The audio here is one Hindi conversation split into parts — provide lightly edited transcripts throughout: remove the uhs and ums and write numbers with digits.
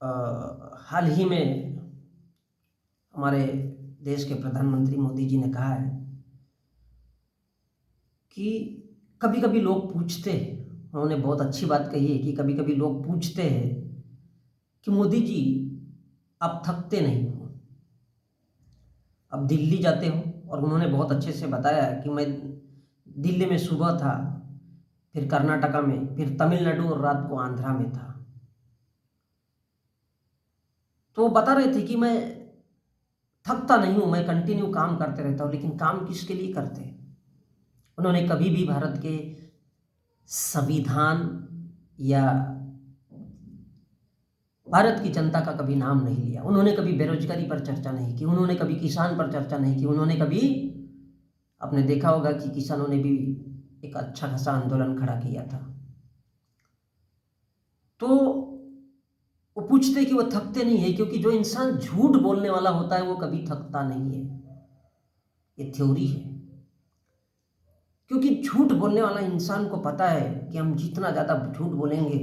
हाल ही में हमारे देश के प्रधानमंत्री मोदी जी ने कहा है कि कभी-कभी लोग पूछते हैं, उन्होंने बहुत अच्छी बात कही है कि कभी-कभी लोग पूछते हैं कि मोदी जी आप थकते नहीं हो। आप दिल्ली जाते हो और उन्होंने बहुत अच्छे से बताया कि मैं दिल्ली में सुबह था, फिर कर्नाटका में, फिर तमिलनाडु और रात को आंध्रा में था। तो वो बता रहे थे कि मैं थकता नहीं हूँ, मैं कंटिन्यू काम करते रहता हूँ, लेकिन काम किसके लिए करते हैं? उन्होंने कभी भी भारत के संविधान या भारत की जनता का कभी नाम नहीं लिया। उन्होंने कभी बेरोजगारी पर चर्चा नहीं की, उन्होंने कभी किसान पर चर्चा नहीं की, उन्होंने कभी, आपने देखा होगा कि किसानों ने भी एक अच्छा खासा आंदोलन खड़ा किया था। तो वो पूछते कि वो थकते नहीं है, क्योंकि जो इंसान झूठ बोलने वाला होता है वो कभी थकता नहीं है। ये थ्योरी है। क्योंकि झूठ बोलने वाला इंसान को पता है कि हम जितना ज्यादा झूठ बोलेंगे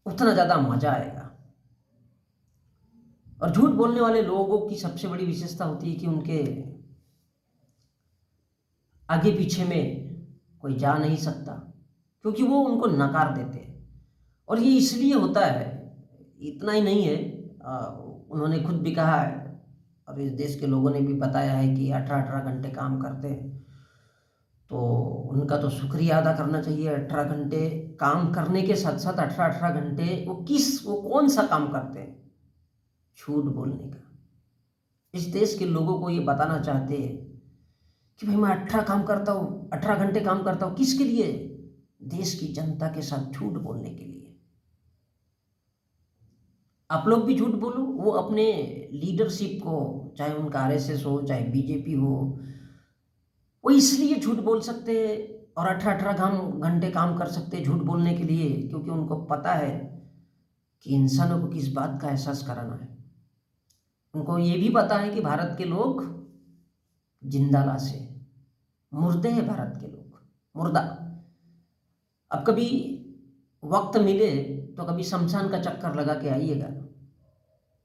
उतना ज्यादा मजा आएगा। और झूठ बोलने वाले लोगों की सबसे बड़ी विशेषता होती है कि उनके आगे पीछे में कोई जा नहीं सकता, क्योंकि वो उनको नकार देते हैं। और ये इसलिए होता है, इतना ही नहीं है, उन्होंने खुद भी कहा है और इस देश के लोगों ने भी बताया है कि 18-18 घंटे काम करते हैं। तो उनका तो शुक्रिया अदा करना चाहिए। 18 घंटे काम करने के साथ साथ 18-18 घंटे वो कौन सा काम करते हैं? झूठ बोलने का। इस देश के लोगों को ये बताना चाहते हैं कि भाई मैं 18 घंटे काम करता हूँ। किसके लिए? देश की जनता के साथ झूठ बोलने के लिए। आप लोग भी झूठ बोलो, वो अपने लीडरशिप को, चाहे उनका आरएसएस हो चाहे बीजेपी हो, वो इसलिए झूठ बोल सकते हैं और 18-18 घंटे काम कर सकते हैं झूठ बोलने के लिए, क्योंकि उनको पता है कि इंसानों को किस बात का एहसास कराना है। उनको ये भी पता है कि भारत के लोग जिंदा लाश है, मुर्दे हैं भारत के लोग, मुर्दा। अब कभी वक्त मिले तो कभी शमशान का चक्कर लगा के आइएगा,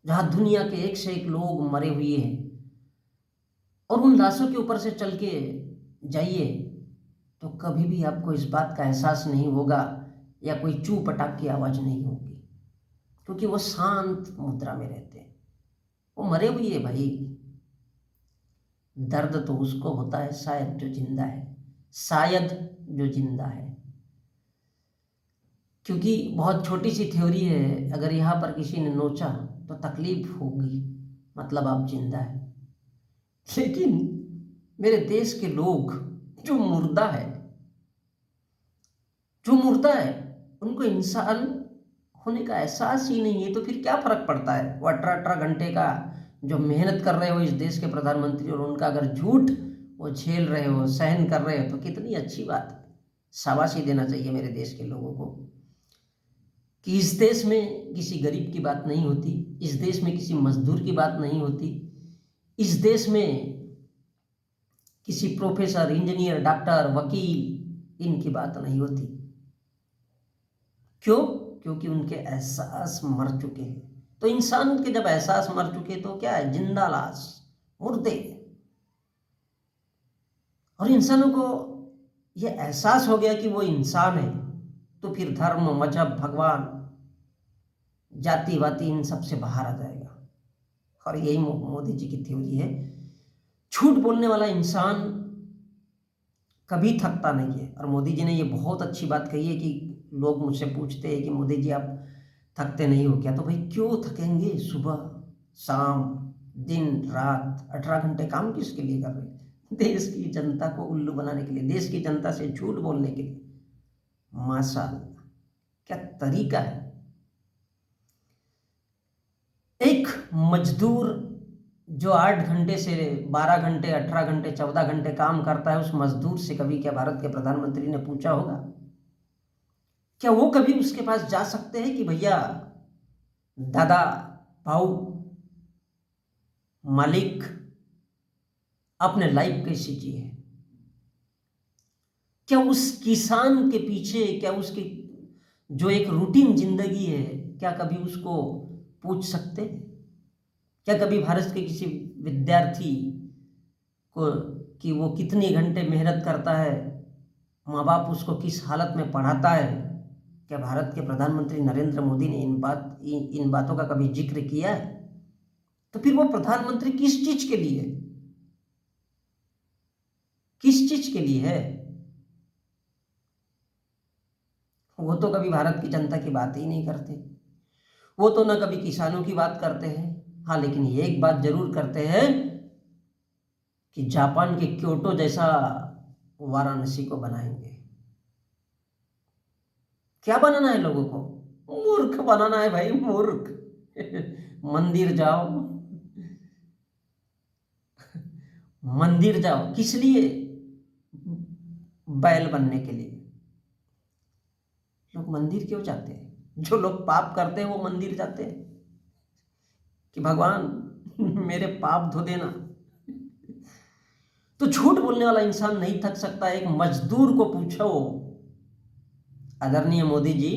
जहां दुनिया के एक से एक लोग मरे हुए हैं, और उन लाशों के ऊपर से चल के जाइए तो कभी भी आपको इस बात का एहसास नहीं होगा या कोई चू पटाख की आवाज नहीं होगी, क्योंकि वो शांत मुद्रा में रहते हैं। वो मरे हुए है भाई। दर्द तो उसको होता है शायद जो जिंदा है, शायद जो जिंदा है। क्योंकि बहुत छोटी सी थ्योरी है, अगर यहाँ पर किसी ने नोचा तो तकलीफ होगी, मतलब आप जिंदा है। लेकिन मेरे देश के लोग जो मुर्दा है, जो मुर्दा है, उनको इंसान होने का एहसास ही नहीं है, तो फिर क्या फर्क पड़ता है? वो 18-18 घंटे का जो मेहनत कर रहे हो इस देश के प्रधानमंत्री, और उनका अगर झूठ वो झेल रहे हो, सहन कर रहे हो, तो कितनी अच्छी बात है। शाबाशी देना चाहिए मेरे देश के लोगों को कि इस देश में किसी गरीब की बात नहीं होती, इस देश में किसी मजदूर की बात नहीं होती, इस देश में किसी प्रोफेसर, इंजीनियर, डॉक्टर, वकील, इनकी बात नहीं होती। क्यों? क्योंकि उनके एहसास मर चुके हैं। तो इंसान के जब एहसास मर चुके तो क्या है? जिंदा लाश, मुर्दे। और इंसानों को यह एहसास हो गया कि वो इंसान है, तो फिर धर्म, मजहब, भगवान, जाति वाति इन सब से बाहर आ जाएगा। और यही मोदी जी की थ्योरी है। झूठ बोलने वाला इंसान कभी थकता नहीं है। और मोदी जी ने ये बहुत अच्छी बात कही है कि लोग मुझसे पूछते हैं कि मोदी जी आप थकते नहीं हो क्या? तो भाई क्यों थकेंगे? सुबह शाम दिन रात 18 घंटे काम किसके लिए कर रहे हैं? देश की जनता को उल्लू बनाने के लिए, देश की जनता से झूठ बोलने के लिए। माशाअल्लाह, क्या तरीका है। एक मजदूर जो 8 घंटे से 12 घंटे, 18 घंटे, 14 घंटे काम करता है, उस मजदूर से कभी क्या भारत के प्रधानमंत्री ने पूछा होगा? क्या वो कभी उसके पास जा सकते हैं कि भैया, दादा, भाऊ, मालिक, अपने लाइफ कैसी जी है? क्या उस किसान के पीछे, क्या उसकी जो एक रूटीन जिंदगी है, क्या कभी उसको पूछ सकते हैं? क्या कभी भारत के किसी विद्यार्थी को कि वो कितनी घंटे मेहनत करता है, माँ बाप उसको किस हालत में पढ़ाता है, क्या भारत के प्रधानमंत्री नरेंद्र मोदी ने इन बातों का कभी जिक्र किया है? तो फिर वो प्रधानमंत्री किस चीज के लिए है? किस चीज के लिए है? वो तो कभी भारत की जनता की बात ही नहीं करते। वो तो ना कभी किसानों की बात करते हैं। हाँ, लेकिन ये एक बात जरूर करते हैं कि जापान के क्योटो जैसा वाराणसी को बनाएंगे। क्या बनाना है लोगों को? मूर्ख बनाना है भाई, मूर्ख। मंदिर जाओ, मंदिर जाओ किस लिए? बैल बनने के लिए। लोग मंदिर क्यों जाते हैं? जो लोग पाप करते हैं वो मंदिर जाते हैं कि भगवान मेरे पाप धो देना। तो झूठ बोलने वाला इंसान नहीं थक सकता। एक मजदूर को पूछो, आदरणीय मोदी जी,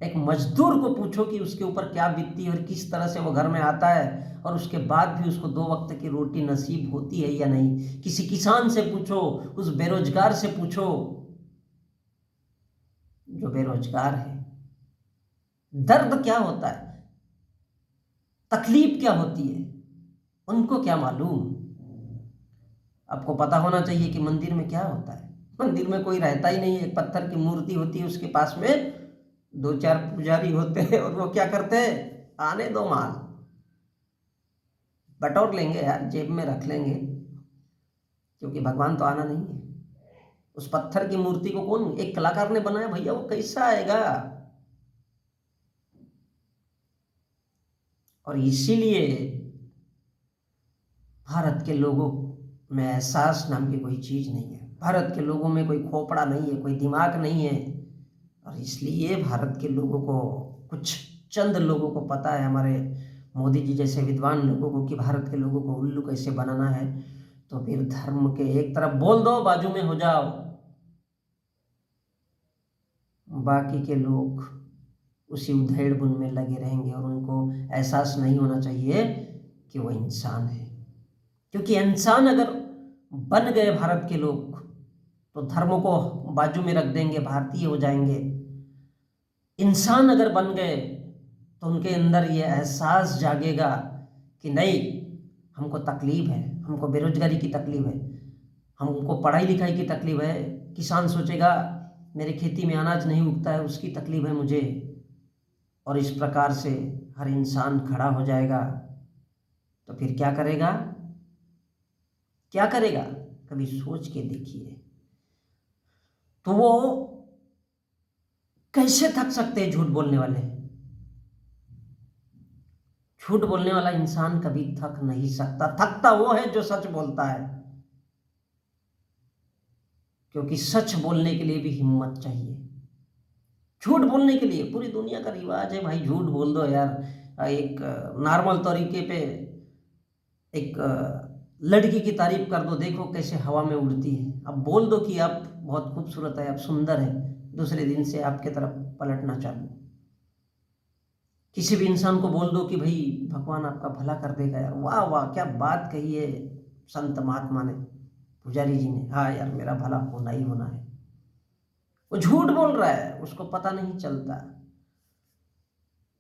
एक मजदूर को पूछो कि उसके ऊपर क्या बीतती है और किस तरह से वो घर में आता है और उसके बाद भी उसको 2 वक्त की रोटी नसीब होती है या नहीं। किसी किसान से पूछो, उस बेरोजगार से पूछो जो बेरोजगार है, दर्द क्या होता है, तकलीफ क्या होती है, उनको क्या मालूम। आपको पता होना चाहिए कि मंदिर में क्या होता है। मंदिर में कोई रहता ही नहीं है, एक पत्थर की मूर्ति होती है, उसके पास में 2-4 पुजारी होते हैं और वो क्या करते हैं? आने दो माल, बटोर लेंगे यार, जेब में रख लेंगे, क्योंकि भगवान तो आना नहीं है। उस पत्थर की मूर्ति को कौन, एक कलाकार ने बनाया भैया, वो कैसा आएगा? और इसीलिए भारत के लोगों में एहसास नाम की कोई चीज नहीं है। भारत के लोगों में कोई खोपड़ा नहीं है, कोई दिमाग नहीं है। और इसलिए भारत के लोगों को, कुछ चंद लोगों को पता है, हमारे मोदी जी जैसे विद्वान लोगों को, कि भारत के लोगों को उल्लू कैसे बनाना है। तो फिर धर्म के एक तरफ बोल दो, बाजू में हो जाओ। बाकी के लोग उसी उधेड़ बुन में लगे रहेंगे और उनको एहसास नहीं होना चाहिए कि वो इंसान है। क्योंकि इंसान अगर बन गए भारत के लोग, तो धर्म को बाजू में रख देंगे, भारतीय हो जाएंगे। इंसान अगर बन गए तो उनके अंदर ये एहसास जागेगा कि नहीं, हमको तकलीफ है, हमको बेरोजगारी की तकलीफ है, हमको पढ़ाई लिखाई की तकलीफ है। किसान सोचेगा मेरे खेती में अनाज नहीं उगता है, उसकी तकलीफ है मुझे। और इस प्रकार से हर इंसान खड़ा हो जाएगा। तो फिर क्या करेगा? क्या करेगा? कभी सोच के देखिए। तो वो कैसे थक सकते हैं झूठ बोलने वाले? झूठ बोलने वाला इंसान कभी थक नहीं सकता। थकता वो है जो सच बोलता है, क्योंकि सच बोलने के लिए भी हिम्मत चाहिए। झूठ बोलने के लिए पूरी दुनिया का रिवाज है भाई, झूठ बोल दो यार। एक नॉर्मल तरीके पे एक लड़की की तारीफ कर दो, देखो कैसे हवा में उड़ती है। अब बोल दो कि आप बहुत खूबसूरत है, आप सुंदर है, दूसरे दिन से आपके तरफ पलटना चालू। किसी भी इंसान को बोल दो कि भाई भगवान आपका भला कर देगा यार, वाह वाह क्या बात कही है संत महात्मा ने, पुजारी जी ने, हाँ यार मेरा भला होना ही होना है। वो झूठ बोल रहा है, उसको पता नहीं चलता।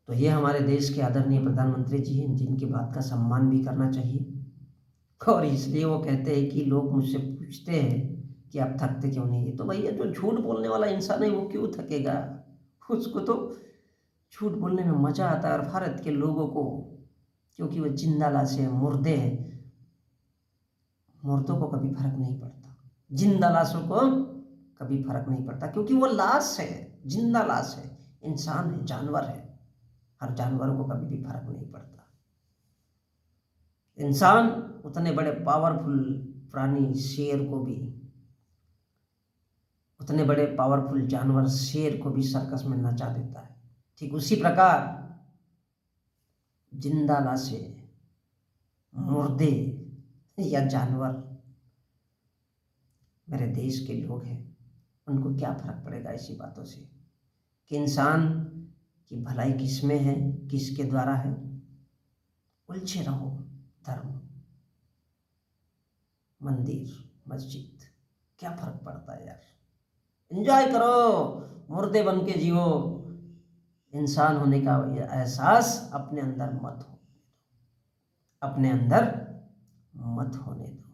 तो ये हमारे देश के आदरणीय प्रधानमंत्री जी हैं, जिनकी बात का सम्मान भी करना चाहिए। और इसलिए वो कहते हैं कि लोग मुझसे पूछते हैं कि आप थकते क्यों नहीं है। तो भैया जो झूठ बोलने वाला इंसान है वो क्यों थकेगा? उसको तो झूठ बोलने में मजा आता है। और भारत के लोगों को, क्योंकि वो जिंदा लाश है, मुर्दे हैं, मुर्दों को कभी फर्क नहीं पड़ता, जिंदा लाशों को कभी फर्क नहीं पड़ता, क्योंकि वो लाश है, जिंदा लाश है, इंसान है, जानवर है। हर जानवरों को कभी भी फर्क नहीं पड़ता। इंसान उतने बड़े पावरफुल प्राणी शेर को भी, उतने बड़े पावरफुल जानवर शेर को भी सर्कस में नचा देता है। ठीक उसी प्रकार जिंदा लाशें, मुर्दे या जानवर मेरे देश के लोग हैं, उनको क्या फर्क पड़ेगा ऐसी बातों से? कि इंसान की भलाई किस में है, किसके द्वारा है। उलझे रहो, धर्म, मंदिर, मस्जिद, क्या फर्क पड़ता है यार। एंजॉय करो, मुर्दे बन के जियो। इंसान होने का एहसास अपने अंदर मत हो, अपने अंदर मत होने दो।